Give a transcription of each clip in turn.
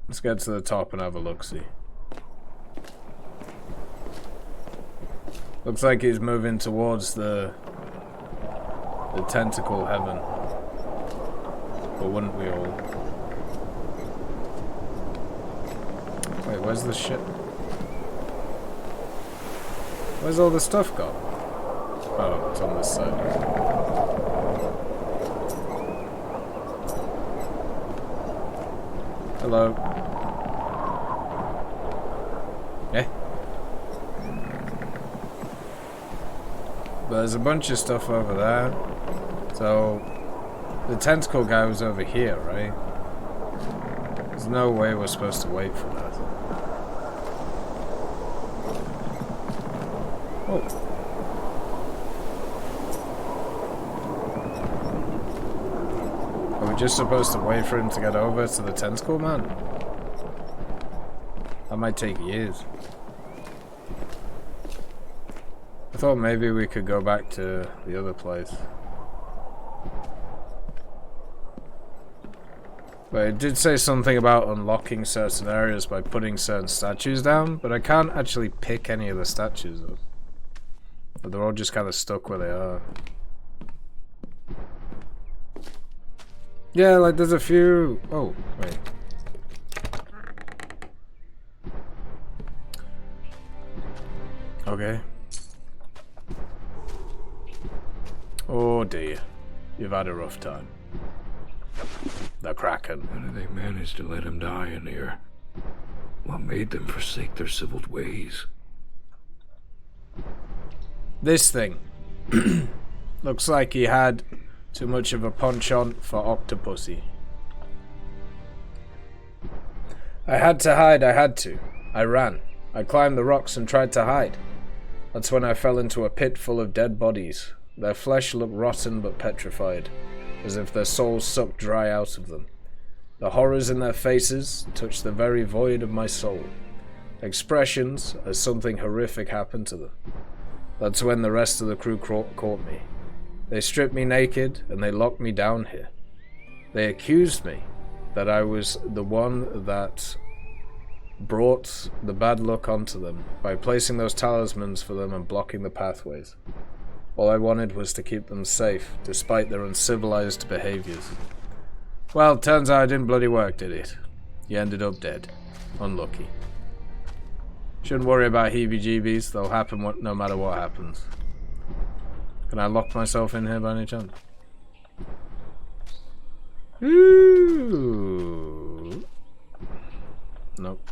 Let's get to the top and have a look-see. Looks like he's moving towards the tentacle heaven. But wouldn't we all? Wait, where's the ship? Where's all the stuff gone? Oh, it's on this side. Hello. Eh? But there's a bunch of stuff over there. So, the tentacle guy was over here, right? There's no way we're supposed to wait for that. Oh. Are we just supposed to wait for him to get over to the tentacle man? That might take years. I thought maybe we could go back to the other place. But it did say something about unlocking certain areas by putting certain statues down, but I can't actually pick any of the statues up. But they're all just kind of stuck where they are. Yeah, like there's a few... Oh, wait. Okay. Oh dear. You've had a rough time. The Kraken. How did they manage to let him die in here? What made them forsake their civiled ways? This thing. Looks like he had too much of a penchant for Octopussy. I had to hide, I had to. I ran. I climbed the rocks and tried to hide. That's when I fell into a pit full of dead bodies. Their flesh looked rotten but petrified, as if their souls sucked dry out of them. The horrors in their faces touched the very void of my soul. Expressions as something horrific happened to them. That's when the rest of the crew caught me. They stripped me naked and they locked me down here. They accused me that I was the one that brought the bad luck onto them by placing those talismans for them and blocking the pathways. All I wanted was to keep them safe, despite their uncivilized behaviors. Well, turns out it didn't bloody work, did it? You ended up dead. Unlucky. Shouldn't worry about heebie-jeebies, they'll happen no matter what happens. Can I lock myself in here by any chance? Ooh. Nope.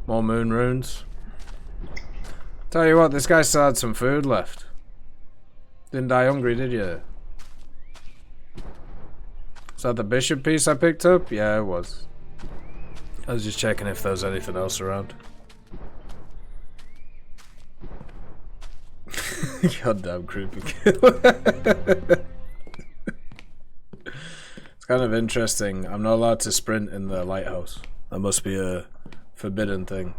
More moon runes. Tell you what, this guy still had some food left. Didn't die hungry, did you? Is that the bishop piece I picked up? Yeah, it was. I was just checking if there was anything else around. Goddamn creepy kill. It's kind of interesting. I'm not allowed to sprint in the lighthouse. That must be a forbidden thing.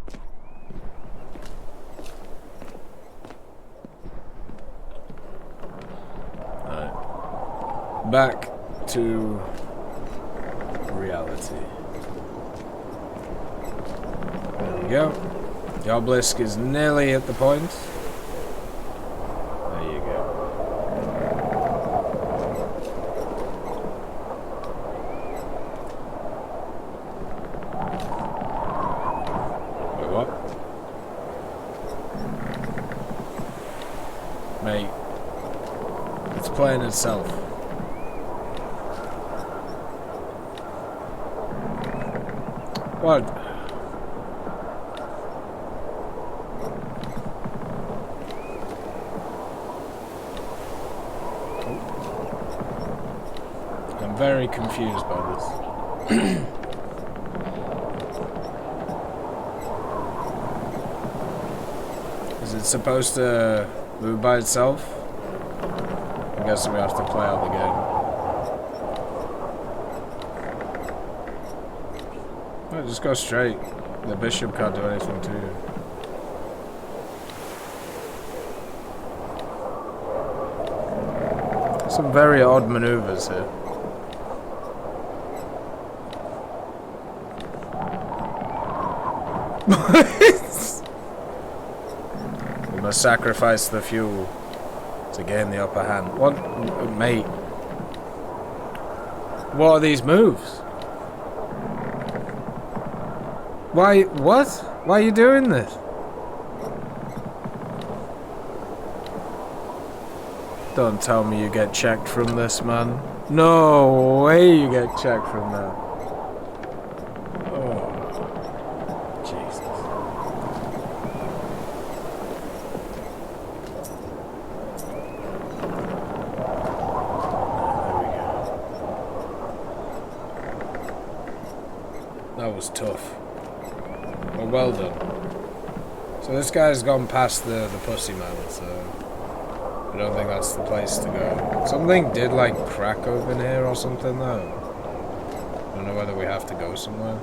Alright. Back to reality. There we go. The obelisk is nearly at the point. There you go. Wait, what? Mate. It's playing itself. What? I'm very confused by this. Is it supposed to move by itself? I'm guessing we have to play out the game. No, just go straight. The bishop can't do anything to you. Some very odd maneuvers here. We must sacrifice the fuel to gain the upper hand. What, mate? What are these moves? Why? What? Why are you doing this? Don't tell me you get checked from this, man. No way you get checked from that. Oh, Jesus. There we go. That was tough. But well done. So this guy's gone past the pussy man, so I don't think that's the place to go. Something did like crack open here or something though. I don't know whether we have to go somewhere.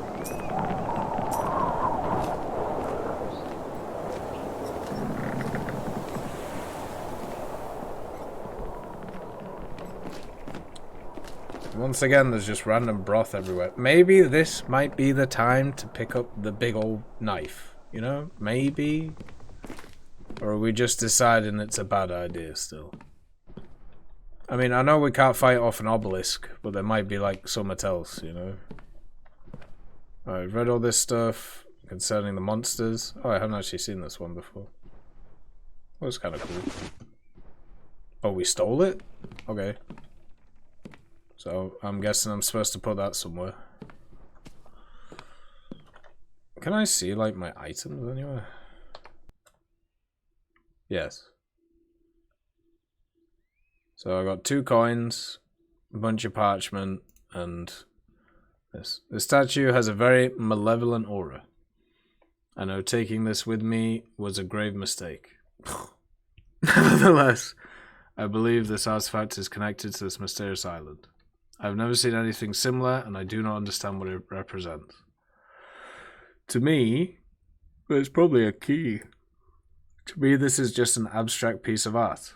Once again, there's just random broth everywhere. Maybe this might be the time to pick up the big old knife. You know? Maybe? Or are we just deciding it's a bad idea still? I mean, I know we can't fight off an obelisk, but there might be like something else, you know? Alright, I've read all this stuff concerning the monsters. Oh, I haven't actually seen this one before. That was kind of cool. Oh, we stole it? Okay. So, I'm guessing I'm supposed to put that somewhere. Can I see, like, my items anywhere? Yes. So I got 2 coins, a bunch of parchment, and this. The statue has a very malevolent aura. I know taking this with me was a grave mistake. Nevertheless, I believe this artifact is connected to this mysterious island. I have never seen anything similar, and I do not understand what it represents. To me, it's probably a key. To me, this is just an abstract piece of art.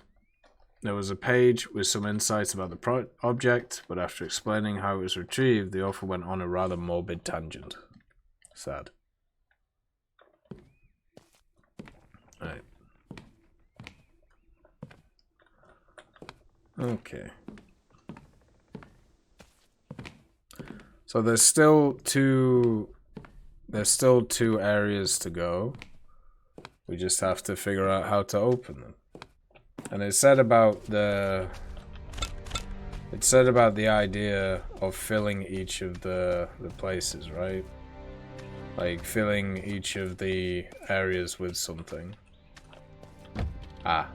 There was a page with some insights about the object, but after explaining how it was retrieved, the author went on a rather morbid tangent. Sad. Right. Okay. So there's still two areas to go. We just have to figure out how to open them. And it said about the idea of filling each of the places, right? Like filling each of the areas with something. Ah.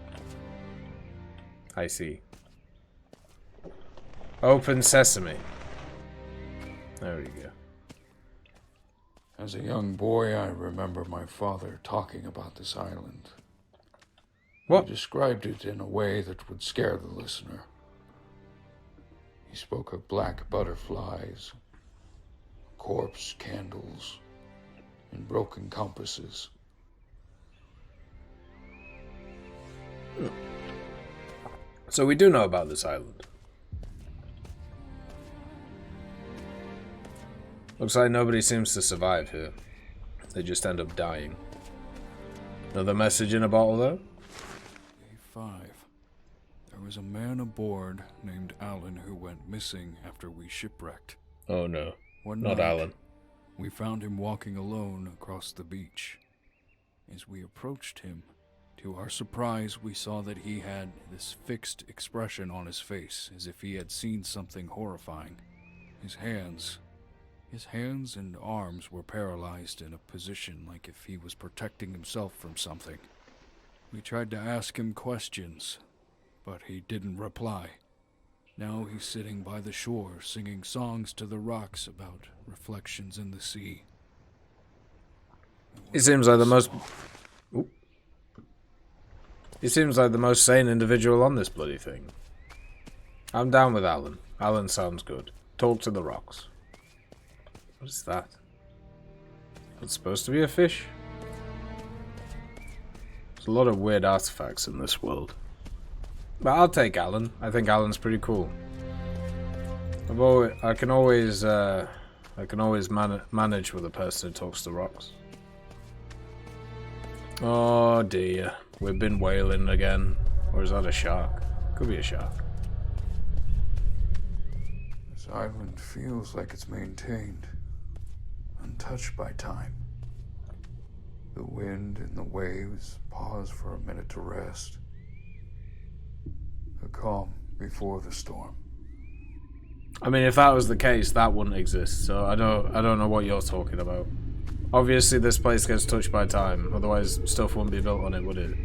I see. Open sesame. There we go. As a young boy, I remember my father talking about this island. What? He described it in a way that would scare the listener. He spoke of black butterflies, corpse candles, and broken compasses. So we do know about this island. Looks like nobody seems to survive here. They just end up dying. Another message in a bottle, though? Day 5. There was a man aboard named Alan who went missing after we shipwrecked. Oh no, One not night, Alan. We found him walking alone across the beach. As we approached him, to our surprise, we saw that he had this fixed expression on his face, as if he had seen something horrifying. His hands and arms were paralyzed in a position like if he was protecting himself from something. We tried to ask him questions, but he didn't reply. Now he's sitting by the shore, singing songs to the rocks about reflections in the sea. He seems like the most... Oop. He seems like the most sane individual on this bloody thing. I'm down with Alan. Alan sounds good. Talk to the rocks. What is that? It's supposed to be a fish? There's a lot of weird artifacts in this world. But I'll take Alan. I think Alan's pretty cool. I can always manage with a person who talks to rocks. Oh dear, we've been whaling again. Or is that a shark? Could be a shark. This island feels like it's maintained, untouched by time. The wind and the waves pause for a minute to rest. The calm before the storm. I mean, if that was the case, that wouldn't exist. So I don't know what you're talking about. Obviously, this place gets touched by time. Otherwise, stuff wouldn't be built on it, would it?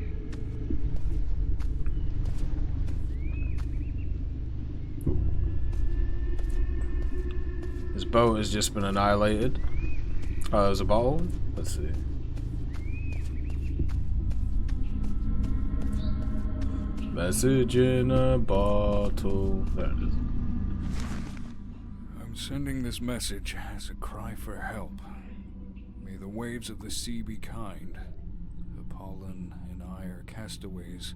This boat has just been annihilated. Oh, there's a bottle? Let's see. Message in a bottle. There it is. I'm sending this message as a cry for help. May the waves of the sea be kind. Apollon and I are castaways,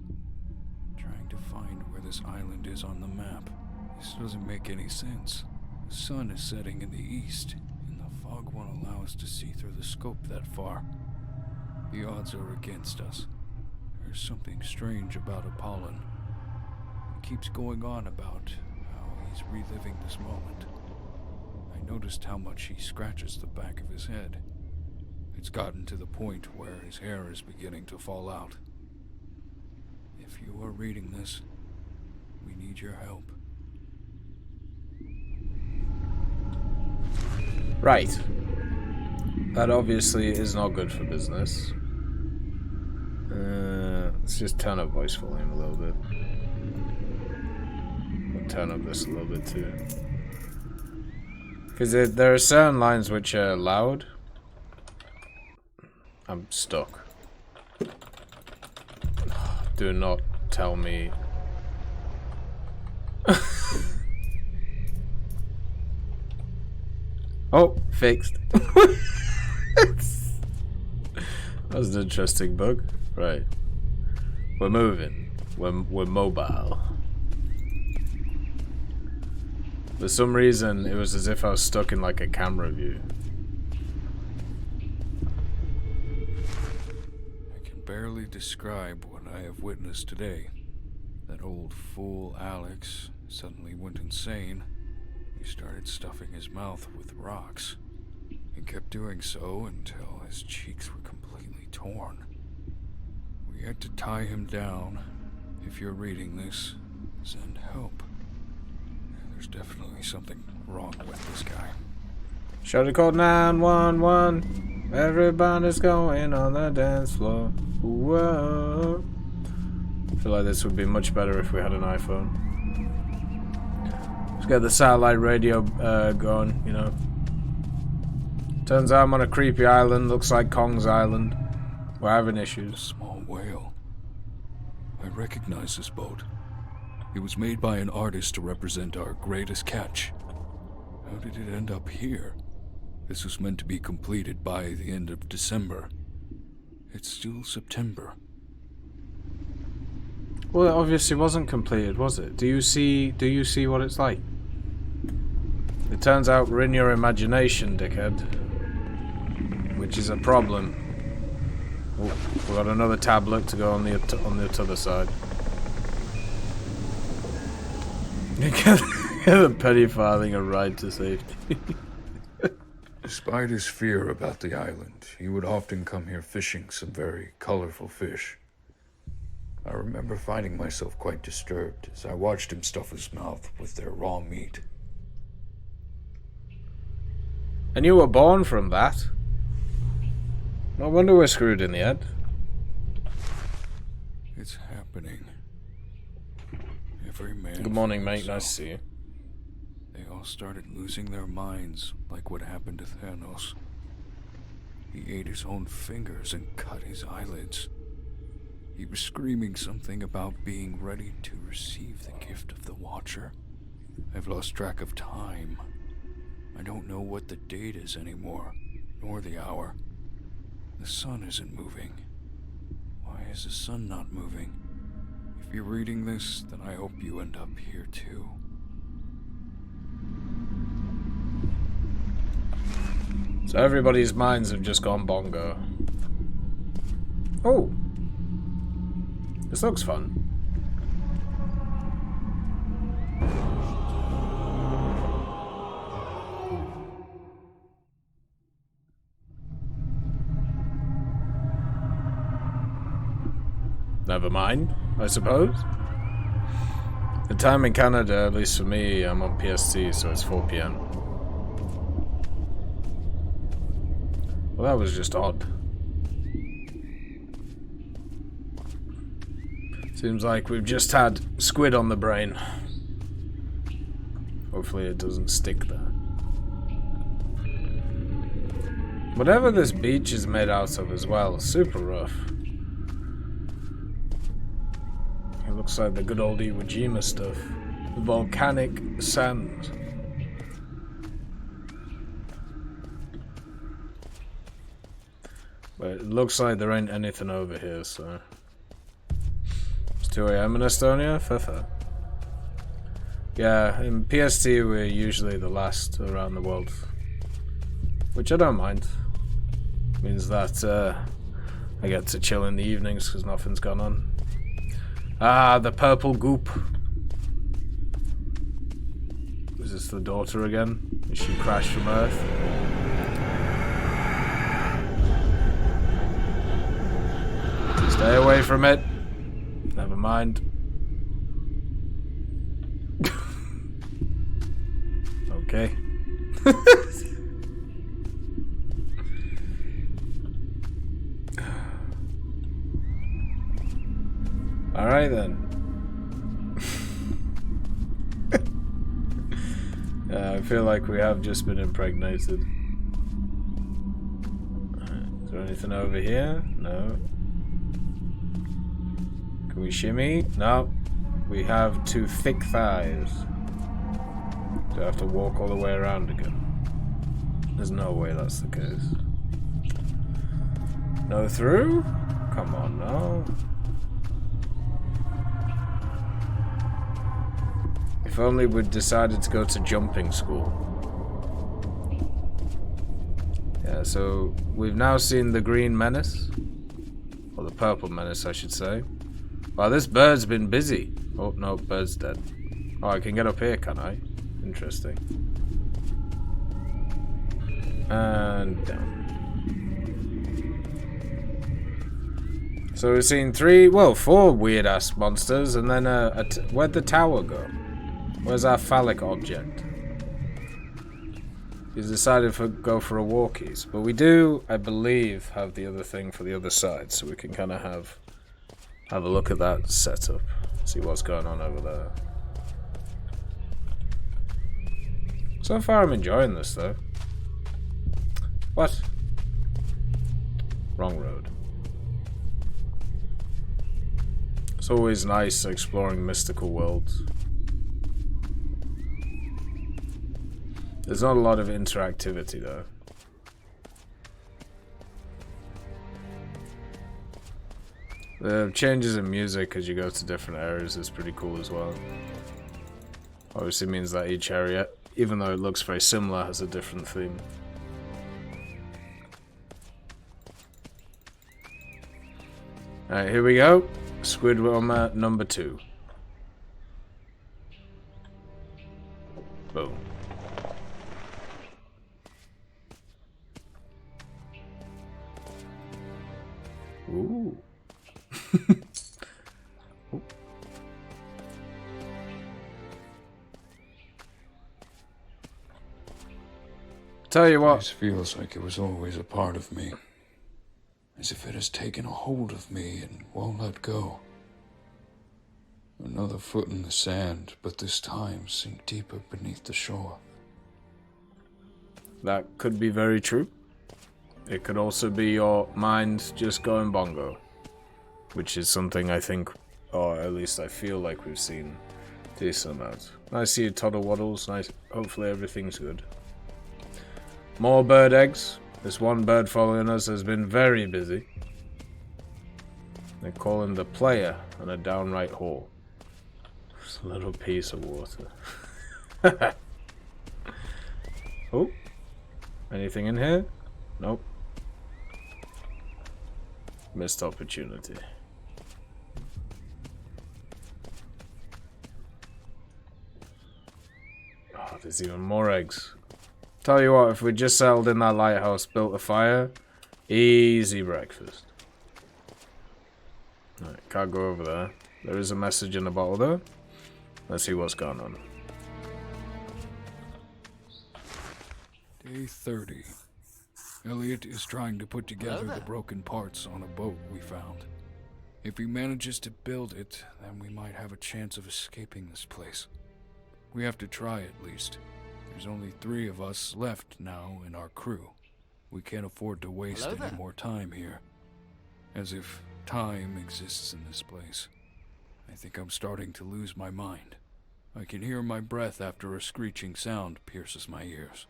trying to find where this island is on the map. This doesn't make any sense. The sun is setting in the east, and the fog won't allow us to see through the scope that far. The odds are against us. There's something strange about Apollon. He keeps going on about how he's reliving this moment. I noticed how much he scratches the back of his head. It's gotten to the point where his hair is beginning to fall out. If you are reading this, we need your help. Right. That obviously is not good for business. Let's just turn up voice volume a little bit. We'll turn up this a little bit too. Because there are certain lines which are loud. I'm stuck. Do not tell me. Oh, fixed. That was an interesting bug. Right. We're moving. We're mobile. For some reason, it was as if I was stuck in like a camera view. I can barely describe what I have witnessed today. That old fool Alex suddenly went insane. He started stuffing his mouth with rocks. He kept doing so until his cheeks were completely torn. We had to tie him down. If you're reading this, send help. There's definitely something wrong with this guy. Should have called 911. Everybody's going on the dance floor. Whoa. I feel like this would be much better if we had an iPhone. Let's get the satellite radio going, you know. Turns out I'm on a creepy island. Looks like Kong's Island. We're having issues. Small whale. I recognize this boat. It was made by an artist to represent our greatest catch. How did it end up here? This was meant to be completed by the end of December. It's still September. Well, it obviously wasn't completed, was it? Do you see what it's like? It turns out we're in your imagination, dickhead. Which is a problem. Oh, we got another tablet to go on the other side. Get the penny farthing a ride to safety. Despite his fear about the island, he would often come here fishing some very colorful fish. I remember finding myself quite disturbed as I watched him stuff his mouth with their raw meat. And you were born from that? No wonder we're screwed in the head. It's happening. Every man. Good morning, mate. Nice to see you. They all started losing their minds, like what happened to Thanos. He ate his own fingers and cut his eyelids. He was screaming something about being ready to receive the gift of the Watcher. I've lost track of time. I don't know what the date is anymore, nor the hour. The sun isn't moving. Why is the sun not moving? If If you're reading this, then I hope you end up here too. So everybody's minds have just gone bongo. Oh! This looks fun. Never mind, I suppose. The time in Canada, at least for me, I'm on PST, so it's 4 PM. Well, that was just odd. Seems like we've just had squid on the brain. Hopefully it doesn't stick there. Whatever this beach is made out of as well, super rough. It looks like the good old Iwo Jima stuff. Volcanic sand. But it looks like there ain't anything over here, so... It's 2 AM in Estonia? Fair. Yeah, in PST we're usually the last around the world. Which I don't mind. Means that I get to chill in the evenings because nothing's gone on. Ah, the Purple Goop. Is this the daughter again? Is she crashed from Earth? Stay away from it. Never mind. Okay. Alright then. I feel like we have just been impregnated. Is there anything over here? No. Can we shimmy? No. We have 2 thick thighs. Do I have to walk all the way around again? There's no way that's the case. No through? Come on now. If only we'd decided to go to jumping school. Yeah, so we've now seen the green menace. Or the purple menace, I should say. Wow, this bird's been busy. Oh, no, bird's dead. Oh, I can get up here, can I? Interesting. And down. So we've seen 4 weird-ass monsters, and then where'd the tower go? Where's our phallic object? He's decided to go for a walkies. But we do, I believe, have the other thing for the other side, so we can kind of have a look at that setup. See what's going on over there. So far I'm enjoying this though. What? Wrong road. It's always nice exploring mystical worlds. There's not a lot of interactivity though. The changes in music as you go to different areas is pretty cool as well. Obviously means that each area, even though it looks very similar, has a different theme. Alright, here we go. Squidward number 2. Boom. Ooh. Tell you what. This feels like it was always a part of me. As if it has taken a hold of me and won't let go. Another foot in the sand, but this time sink deeper beneath the shore. That could be very true. It could also be your mind just going bongo. Which is something I think, or at least I feel like we've seen decent amount. Nice see you, Toddle Waddles. Nice. Hopefully everything's good. More bird eggs. This one bird following us has been very busy. They call him the player and a downright whore. Just a little piece of water. Oh. Anything in here? Nope. Missed opportunity. Oh, there's even more eggs. Tell you what, if we just settled in that lighthouse, built a fire, easy breakfast. Right, can't go over there. There is a message in the bottle though. Let's see what's going on. Day 30. Elliot is trying to put together the broken parts on a boat we found. If he manages to build it, then we might have a chance of escaping this place. We have to try at least. There's only 3 of us left now in our crew. We can't afford to waste any more time here. As if time exists in this place. I think I'm starting to lose my mind. I can hear my breath after a screeching sound pierces my ears.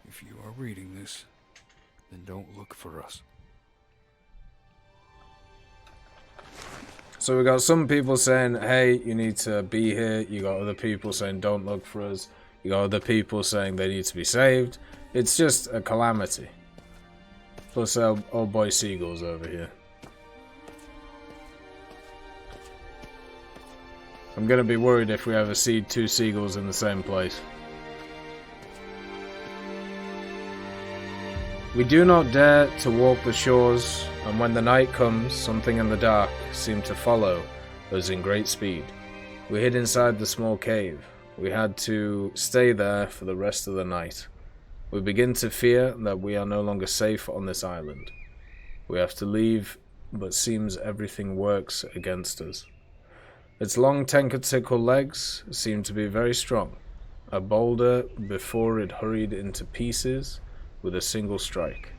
If you are reading this, then don't look for us. So we got some people saying, hey, you need to be here. You got other people saying, don't look for us. You got other people saying they need to be saved. It's just a calamity. Plus our old boy Seagulls over here. I'm gonna be worried if we ever see 2 seagulls in the same place. We do not dare to walk the shores, and when the night comes, something in the dark seemed to follow us in great speed. We hid inside the small cave. We had to stay there for the rest of the night. We begin to fear that we are no longer safe on this island. We have to leave, but seems everything works against us. Its long tentacle legs seem to be very strong. A boulder before it hurried into pieces with a single strike.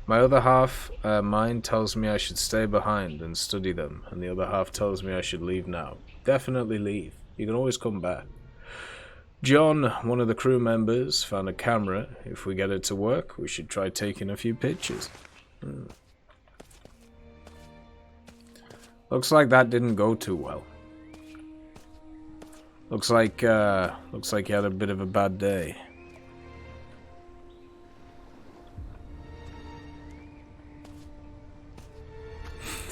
My other half mind tells me I should stay behind and study them, and the other half tells me I should leave now. Definitely leave. You can always come back. John, one of the crew members, found a camera. If we get it to work, we should try taking a few pictures. Looks like that didn't go too well. Looks like he had a bit of a bad day.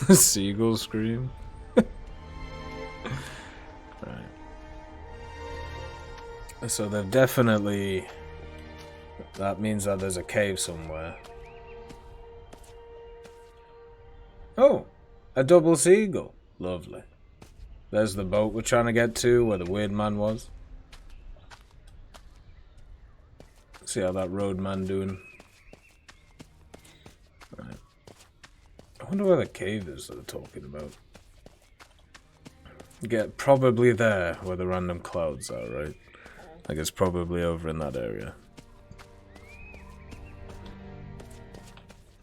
The seagull scream. Right. So they've definitely... That means that there's a cave somewhere. Oh! A double seagull. Lovely. There's the boat we're trying to get to, where the weird man was. See how that road man doing. Right. I wonder where the cave is that they're talking about. Get probably there where the random clouds are, right? Like it's probably over in that area.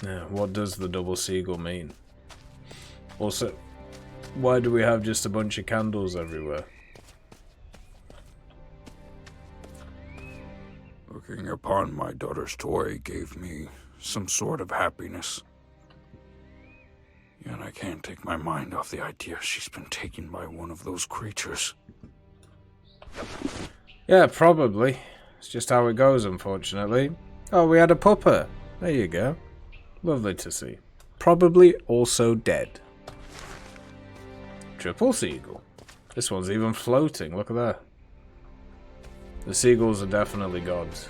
Yeah, what does the double seagull mean? Also, why do we have just a bunch of candles everywhere? Looking upon my daughter's toy gave me some sort of happiness. Yet I can't take my mind off the idea she's been taken by one of those creatures. Yeah, probably. It's just how it goes, unfortunately. Oh, we had a pupper. There you go. Lovely to see. Probably also dead. Triple seagull. This one's even floating. Look at that. The seagulls are definitely gods.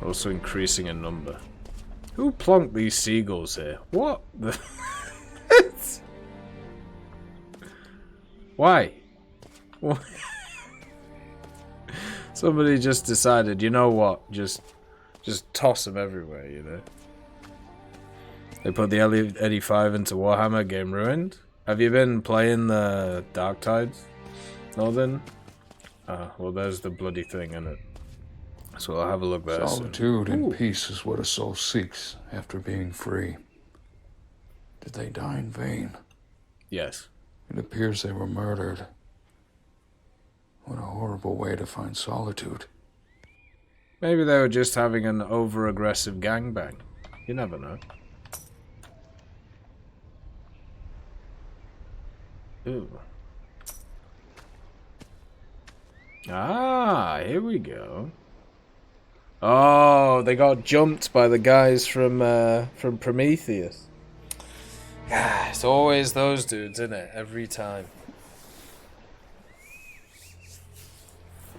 Also increasing in number. Who plonked these seagulls here? What the... Why? Somebody just decided, you know what? Just toss them everywhere, you know? They put the Ellie 5 into Warhammer, game ruined. Have you been playing the Dark Tides? Northern? Well, there's the bloody thing in it. So I'll have a look there. Solitude and peace is what a soul seeks after being free. Did they die in vain? Yes. It appears they were murdered. What a horrible way to find solitude. Maybe they were just having an over-aggressive gangbang. You never know. Ooh. Ah, here we go. Oh, they got jumped by the guys from Prometheus. Ah, it's always those dudes, isn't it? Every time.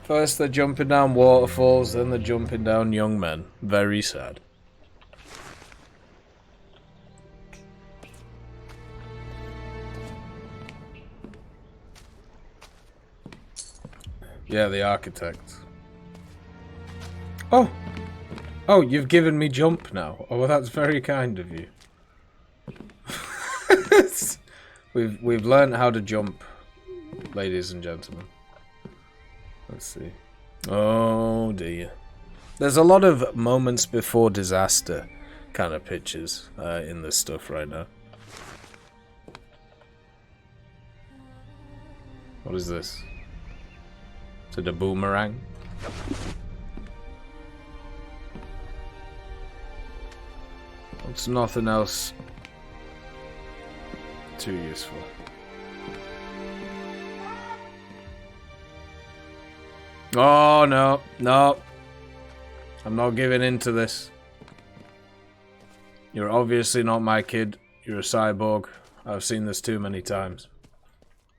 First they're jumping down waterfalls, then they're jumping down young men. Very sad. Yeah, the architect. Oh! Oh, you've given me jump now. Oh, well, that's very kind of you. We've learned how to jump, ladies and gentlemen. Let's see. Oh dear. There's a lot of moments before disaster kind of pictures in this stuff right now. What is this? Is it a boomerang? It's nothing else too useful. Oh, no. No. I'm not giving in to this. You're obviously not my kid. You're a cyborg. I've seen this too many times.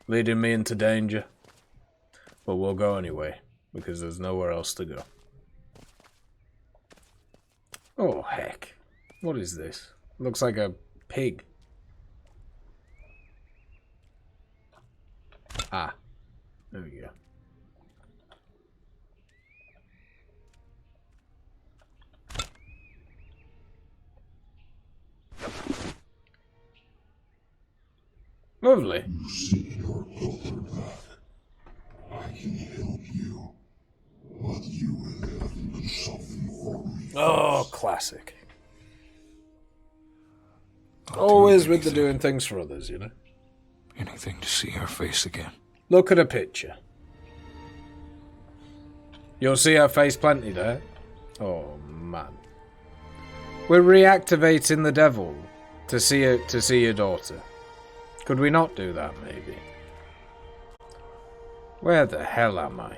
Leading me into danger. But we'll go anyway, because there's nowhere else to go. Oh, heck. What is this? Looks like a pig. Ah. There we go. Lovely. You see your brother back. I can help you, but you will have to do something for me. Oh, classic. I'll Always do with the anything. doing things for others, you know? Anything to see her face again. Look at a picture. You'll see her face plenty there. Oh, man. We're reactivating the devil to see your daughter. Could we not do that, maybe? Where the hell am I?